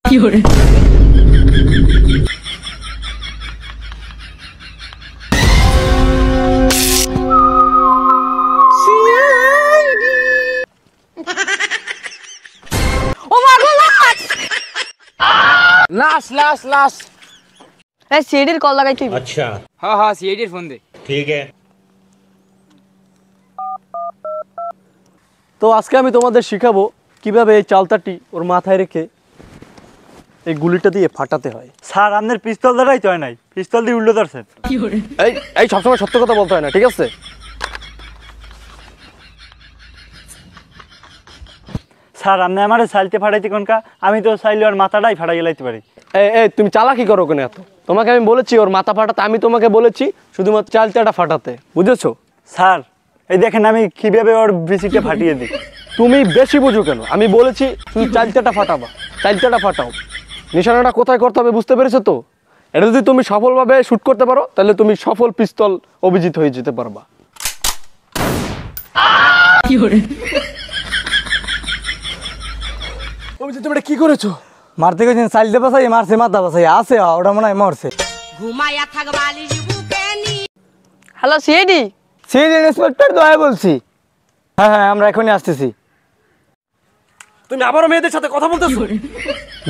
लाश लाश लाश सीडीर कॉल लगाई थी। अच्छा हाँ हाँ सीडीर फोन दे। ठीक है। তো আজকে আমি তোমাদের শেখাবো কিভাবে এই চালতাটি ওর মাথায় রেখে এই গুলিটা দিয়ে ফাটাতে হয়। স্যার আপনার পিস্তল দ্বারাই তো হয় নাই, পিস্তল দিয়ে উল্টো ধরছেন। এই এই সবসময় সত্য কথা বলতে হয় না, ঠিক আছে? স্যার আপনি আমারে চাইতে ফাটাইতে কোনকা, আমি তো চাইলে ওর মাথাটাই ফাটাই লাইতে পারি। এই এই তুমি চালাকি করো কেন এত? তোমাকে আমি বলেছি ওর মাথা ফাটাতে, আমি তোমাকে বলেছি শুধুমাত্র চালতাটা ফাটাতে, বুঝেছো? স্যার এই দেখেন আমি কিভাবে ওর বিচিটা ফাটিয়ে দিই। তুমি বেশি বুঝো কেন? আমি বলেছি শুধু চালতাটা ফাটাবা, চালতাটা ফাটাও। নিশানাটা কোথায় করতে হবে বুঝতে পেরেছো তো? এটা যদি তুমি সফলভাবে শুট করতে পারো তাহলে তুমি সফল পিস্তল অভিজিৎ হয়ে যেতে পারবা। অভিজিৎ তুমি এটা কি করেছো? মারতে গেছেন চাইলতে বাসাই মারছে, মাথা বাসাই আছে, ওটা মনে হয় মরছে। হ্যালো সিআইডি, সিআইডি ইন্সপেক্টর দয়া বলছি। হ্যাঁ হ্যাঁ আমরা এখনই আসতেছি। তুমি আবারও মেয়েদের সাথে কথা বলতেছো?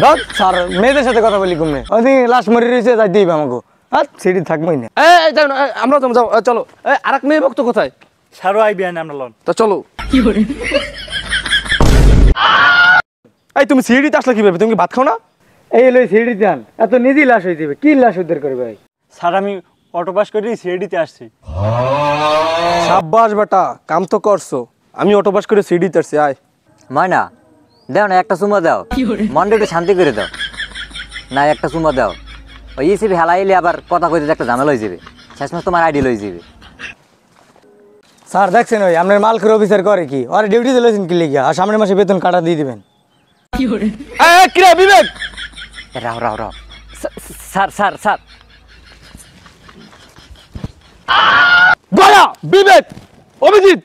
দেখ স্যার মেয়েদের সাথে কথা বলি ঘুমে, ওদিকে লাশ মরে রয়েছে, যাই দিই আমাকে। আর সিডি থাকবোই না। এই যাও না, আমরা যাও যাও, চলো। এই আরেক মেয়ে ভক্ত কোথায়? স্যারও আইবি না আমরা লন। তা চলো। এই তুমি সিঁড়িতে আসলে কিভাবে? তুমি কি ভাত খাও না? এই হলো সিডি যান, এত নিজেই লাশ হয়ে যাবে, কি লাশ উদ্ধার করবে ভাই? স্যার আমি অটো পাস করে সিআইডিতে আসছি। সাব্বাস বেটা, কাম তো করছো। আমি অটো পাস করে সিঁড়িতে আসছি। আয় ময়না দাও না, একটা চুমা দাও, মনটা একটু শান্তি করে দাও না, একটা চুমা দাও। ওই ইসিবি হেলাইলে আবার কথা কইতে একটা ঝামেলা হয়ে যাবে, শেষমেশ তোমার আইডিয়াল হয়ে যাবে। স্যার দেখছেন ওই আপনার মালকের অফিসার করে কি, আর ডিউটি দিলেছেন কি লিখে, আর সামনের মাসে বেতন কাটা দিয়ে দিবেন। কিরে বিবেক, রাও রাও রাও স্যার স্যার স্যার দয়া, বিবেক, অভিজিৎ,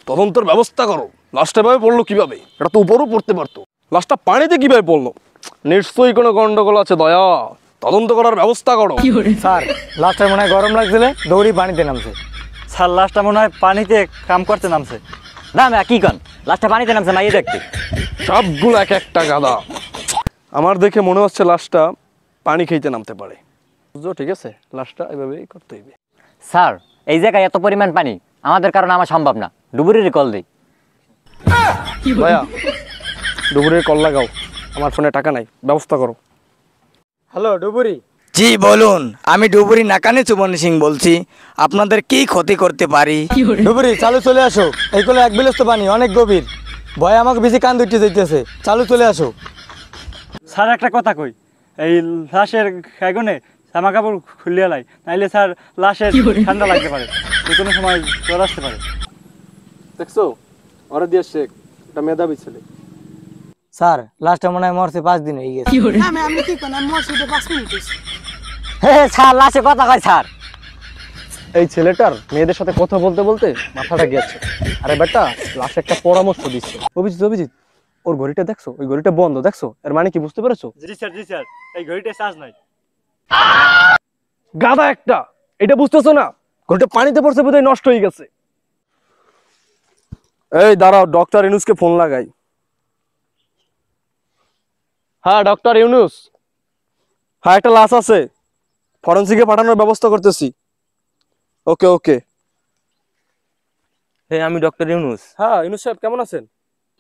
তদন্তের ব্যবস্থা করো। লাশটা এভাবে পড়লো কিভাবে? এটা তো উপরও পড়তে পারতো, লাশটা পানিতে কিভাবে পড়লো? নিশ্চয়ই কোনো গন্ডগোল আছে। দয়া, তদন্ত করার ব্যবস্থা করো। স্যার লাশটা মনে হয় গরম লাগছিল, দৌড়ি পানিতে নামছে। স্যার লাশটা মনে হয় পানিতে কাম করতে নামছে। না না কি কন, লাস্টটা পানিতে নামছে মাইয়ে দেখতে। সবগুলো এক একটা গাদা। আমার দেখে মনে হচ্ছে লাশটা পানি খেতে নামতে পারে, বুঝছো? ঠিক আছে, লাশটা এভাবেই করতে হইবে। স্যার এই জায়গায় এত পরিমাণ পানি আমাদের কারণে আমার সম্ভব না, ডুবুরির কল দিই। দয়া, ডুবুরির কল লাগাও, আমার ফোনে টাকা নাই, ব্যবস্থা করো। হ্যালো ডুবুরি। জি বলুন, আমি ডুবুরি নাকানি সুমন সিং বলছি, আপনাদের কি ক্ষতি করতে পারি? ডুবুরি চালু চলে আসো, এই কোলে এক বিলস্ত পানি, অনেক গভীর, ভয় আমাকে বেশি কান দুটি যাইতেছে, চালু চলে আসো। স্যার একটা কথা কই, এই লাশের খাইগনে জামা কাপড় খুলিয়া লাই, নাইলে স্যার লাশের ঠান্ডা লাগতে পারে, যে কোনো সময় জ্বর আসতে পারে। দেখছো, ওরা দিয়ে শেখ, এটা মেধাবী ছেলে। স্যার লাস্টটা মনে হয় মরছে 5 দিন হয়ে গেছে। হ্যাঁ স্যার লাশে কথা কয় স্যার। এই ছেলেটার মেয়েদের সাথে কথা বলতে বলতে মাথাটা গিয়েছে। আরে বেটা, লাশে একটা পরামর্শ দিচ্ছে। অভিজিৎ, অভিজিৎ, ওর ঘড়িটা দেখছো? ওই ঘড়িটা বন্ধ, দেখছো? এর মানে কি বুঝতে পেরেছো? জি স্যার, জি স্যার, এই ঘড়িটা চার্জ নাই। গাধা একটা, এটা বুঝতেছো না? ঘড়িটা পানিতে পড়ছে, বোধহয় নষ্ট হয়ে গেছে। এই দাঁড়াও, ডক্টর ইউনুসকে ফোন লাগাই। হ্যাঁ ডক্টর ইউনুস, হ্যাঁ একটা লাশ আছে, ফরেনসিকে পাঠানোর ব্যবস্থা করতেছি। ওকে ওকে। হ্যাঁ আমি ডক্টর ইউনুস। হ্যাঁ ইউনুস সাহেব, কেমন আছেন?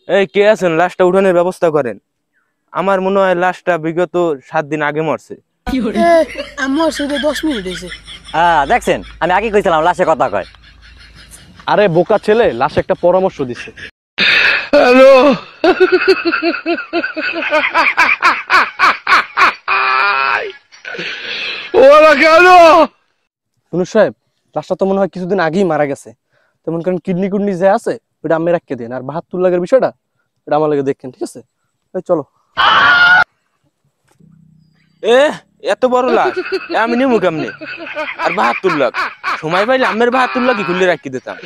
এই কে আছেন? লাশটা উঠানোর ব্যবস্থা করেন। আমার মনে হয় লাশটা বিগত 7 দিন আগে মরছে। আমার সাথে 10 মিনিট হয়েছে। হ্যাঁ দেখছেন, আমি আগে কইছিলাম লাশে কথা কয়। আরে বোকা ছেলে, লাশে একটা পরামর্শ দিছে। হ্যালো ওরা কেন? ইউনুস সাহেব, লাশটা তো মনে হয় কিছুদিন আগেই মারা গেছে। তেমন কারণ কিডনি কুডনি যে আছে ওটা আমি রাখতে দেন, আর 72 লাখের বিষয়টা এটা আমার লাগে দেখেন, ঠিক আছে? এই চলো। এত বড় লাশ আমি নিমু কেমনে? আর 72 লাখ সময় পাইলে আমের 72 লাখই খুলে রাখি দিতাম।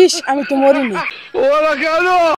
ইস আমি তো মরিনি। ওরা কেন?